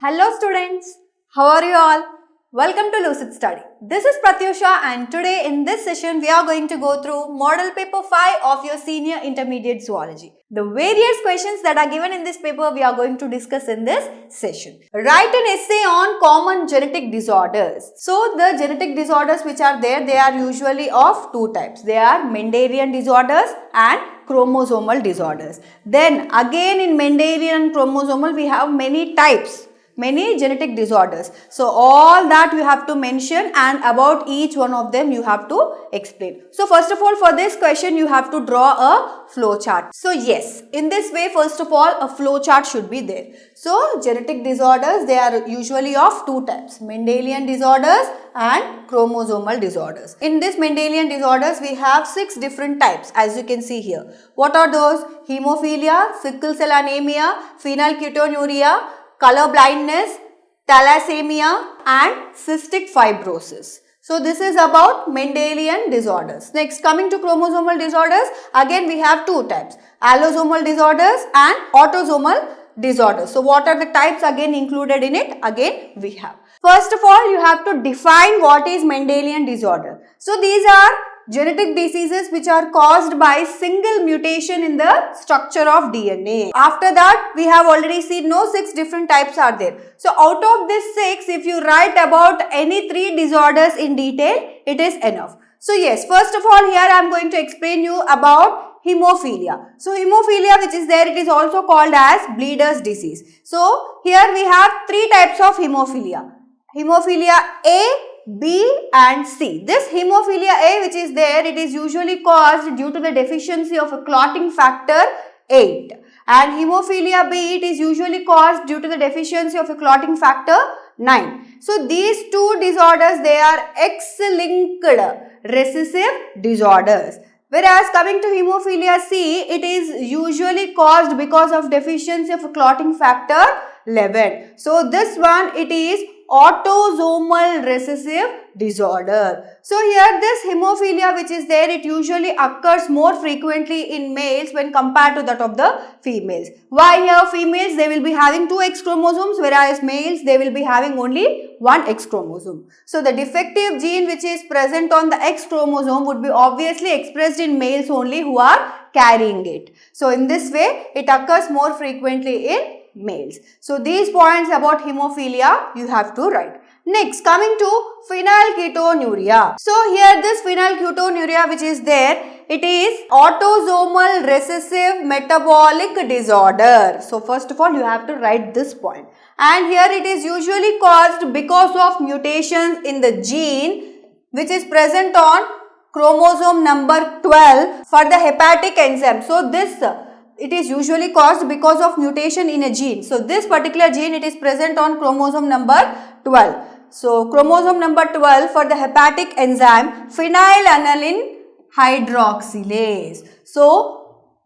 Hello students, how are you all? Welcome to Lucid Study. This is Pratyusha and today in this session we are going to go through Model Paper 5 of your Senior Intermediate Zoology. The various questions that are given in this paper we are going to discuss in this session. Write an essay on common genetic disorders. So the genetic disorders which are there, they are usually of two types. They are Mendelian disorders and chromosomal disorders. Then again in Mendelian and chromosomal we have many types. Many genetic disorders. So all that you have to mention and about each one of them you have to explain. So first of all for this question you have to draw a flow chart. So yes, in this way first of all a flow chart should be there. So genetic disorders, they are usually of two types, Mendelian disorders and chromosomal disorders. In this Mendelian disorders we have 6 different types as you can see here. What are those? Hemophilia, sickle cell anemia, phenylketonuria, color blindness, thalassemia and cystic fibrosis. So this is about Mendelian disorders. Next, coming to chromosomal disorders, again we have two types, allosomal disorders and autosomal disorders. So what are the types again included in it? Again we have. First of all, you have to define what is Mendelian disorder. So these are genetic diseases which are caused by single mutation in the structure of DNA. After that, we have already seen 6 different types are there. So out of this 6, if you write about any 3 disorders in detail, it is enough. So yes, first of all here I am going to explain you about hemophilia. So hemophilia which is there, it is also called as bleeder's disease. So here we have 3 types of hemophilia. Hemophilia A, B and C. This hemophilia A which is there, it is usually caused due to the deficiency of a clotting factor 8. And hemophilia B, it is usually caused due to the deficiency of a clotting factor 9. So these 2 disorders, they are X-linked recessive disorders. Whereas coming to hemophilia C, it is usually caused because of deficiency of a clotting factor 11. So this one, it is autosomal recessive disorder. So here this hemophilia which is there, it usually occurs more frequently in males when compared to that of the females. Why here females, they will be having 2 X chromosomes, whereas males, they will be having only 1 X chromosome. So the defective gene which is present on the X chromosome would be obviously expressed in males only who are carrying it. So in this way, it occurs more frequently in males. So these points about hemophilia you have to write. Next, coming to phenylketonuria. So here this phenylketonuria which is there, it is autosomal recessive metabolic disorder. So first of all you have to write this point. And here it is usually caused because of mutations in the gene which is present on chromosome number 12 for the hepatic enzyme. So this it is usually caused because of mutation in a gene. So this particular gene, it is present on chromosome number 12. So chromosome number 12 for the hepatic enzyme phenylalanine hydroxylase. So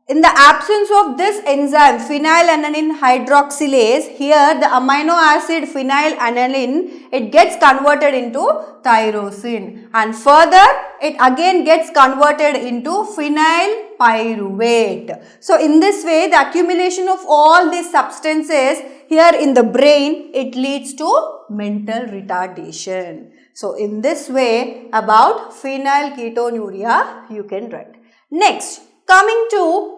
in the absence of this enzyme phenylalanine hydroxylase, here the amino acid phenylalanine, it gets converted into tyrosine and further it again gets converted into phenyl pyruvate. So in this way the accumulation of all these substances here in the brain, it leads to mental retardation. So in this way about phenylketonuria you can write. Next, coming to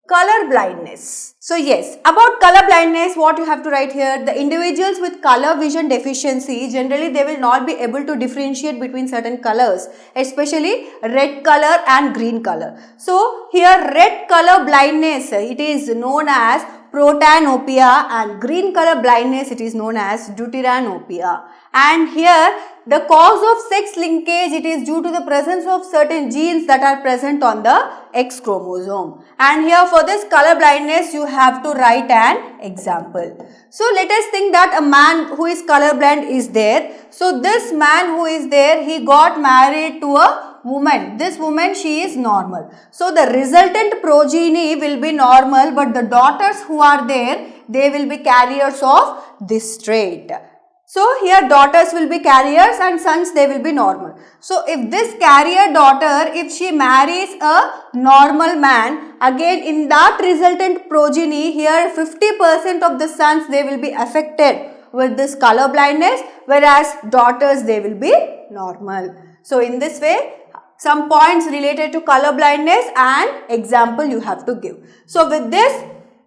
color blindness. So yes, about color blindness, what you have to write here, the individuals with color vision deficiency, generally they will not be able to differentiate between certain colors, especially red color and green color. So here red color blindness, it is known as protanopia and green color blindness, it is known as deuteranopia. And here the cause of sex linkage, it is due to the presence of certain genes that are present on the X chromosome. And here for this color blindness you have to write an example. So let us think that a man who is colorblind is there. So this man who is there, he got married to a woman. This woman, she is normal. So the resultant progeny will be normal, but the daughters who are there, they will be carriers of this trait. So here daughters will be carriers and sons, they will be normal. So if this carrier daughter, if she marries a normal man, again in that resultant progeny, here 50% of the sons, they will be affected, with this color blindness, whereas daughters, they will be normal. So in this way, some points related to color blindness and example you have to give. So with this,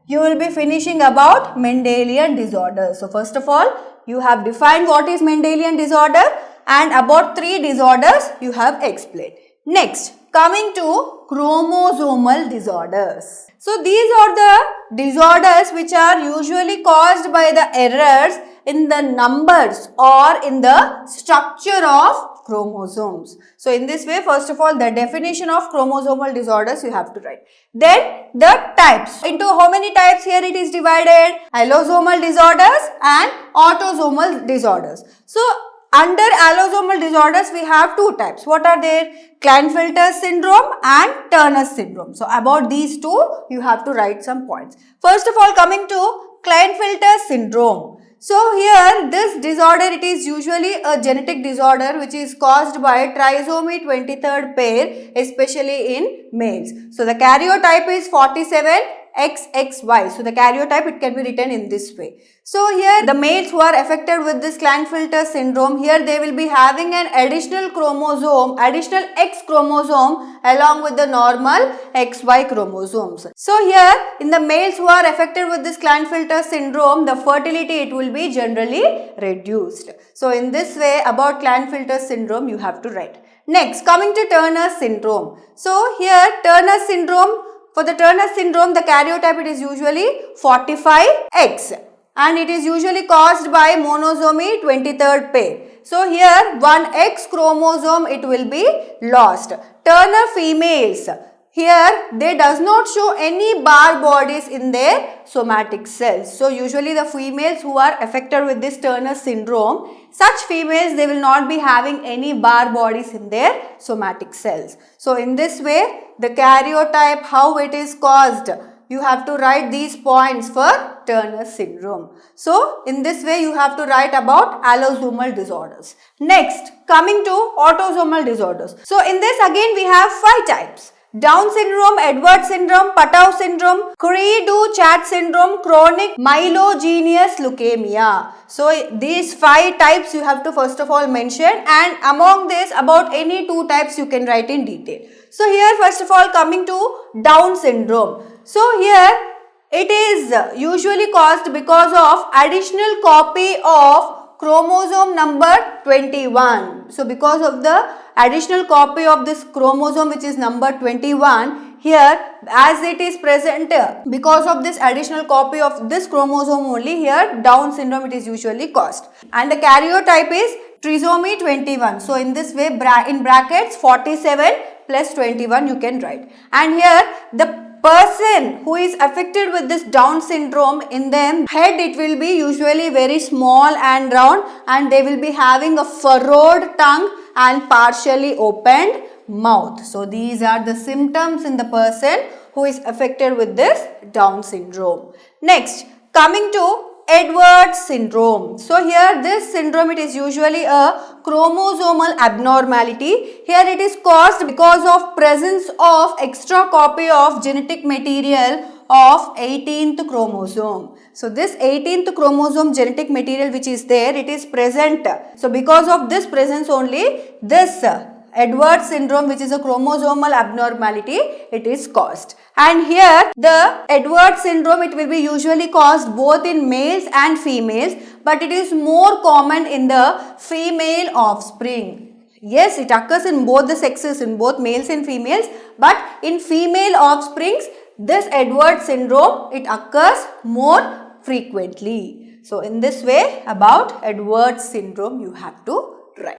you will be finishing about Mendelian disorders. So first of all, you have defined what is Mendelian disorder and about 3 disorders you have explained. Next, coming to chromosomal disorders. So these are the disorders which are usually caused by the errors in the numbers or in the structure of chromosomes. So in this way, first of all, the definition of chromosomal disorders you have to write. Then the types. Into how many types here it is divided? Allosomal disorders and autosomal disorders. So under allosomal disorders, we have 2 types. What are they? Klinefelter syndrome and Turner syndrome. So about these 2, you have to write some points. First of all, coming to Klinefelter syndrome. So here this disorder, it is usually a genetic disorder which is caused by trisomy 23rd pair, especially in males. So the karyotype is 47XXY. So the karyotype, it can be written in this way. So here the males who are affected with this Klinefelter syndrome, here they will be having an additional chromosome, additional X chromosome along with the normal XY chromosomes. So here in the males who are affected with this Klinefelter syndrome, the fertility, it will be generally reduced. So in this way, about Klinefelter syndrome you have to write. Next, coming to Turner syndrome. So here Turner syndrome, for the Turner syndrome, the karyotype, it is usually 45X. And it is usually caused by monosomy 23rd pair. So here one X chromosome, it will be lost. Turner females, here they does not show any bar bodies in their somatic cells. So usually the females who are affected with this Turner syndrome, such females, they will not be having any bar bodies in their somatic cells. So in this way, the karyotype, how it is caused, you have to write these points for Turner syndrome. So in this way, you have to write about allosomal disorders. Next, coming to autosomal disorders. So in this again we have 5 types. Down syndrome, Edwards syndrome, Patau syndrome, Cri-du-Chat syndrome, chronic myelogenous leukemia. So these 5 types you have to first of all mention, and among this about any 2 types you can write in detail. So here first of all, coming to Down syndrome. So here it is usually caused because of additional copy of chromosome number 21. So because of the additional copy of this chromosome which is number 21, here as it is present, because of this additional copy of this chromosome only, here Down syndrome it is usually caused. And the karyotype is trisomy 21. So in this way, in brackets 47 plus 21 you can write. And here the person who is affected with this Down syndrome, in them head it will be usually very small and round, and they will be having a furrowed tongue and partially opened mouth. So these are the symptoms in the person who is affected with this Down syndrome. Next, coming to Edwards syndrome. So here this syndrome, it is usually a chromosomal abnormality. Here it is caused because of presence of extra copy of genetic material of 18th chromosome. So this 18th chromosome genetic material which is there, it is present. So because of this presence only, this Edwards syndrome, which is a chromosomal abnormality, it is caused. And here the Edwards syndrome, it will be usually caused both in males and females, but it is more common in the female offspring. Yes, it occurs in both the sexes, in both males and females, but in female offsprings, this Edwards syndrome, it occurs more frequently. So in this way, about Edwards syndrome you have to write.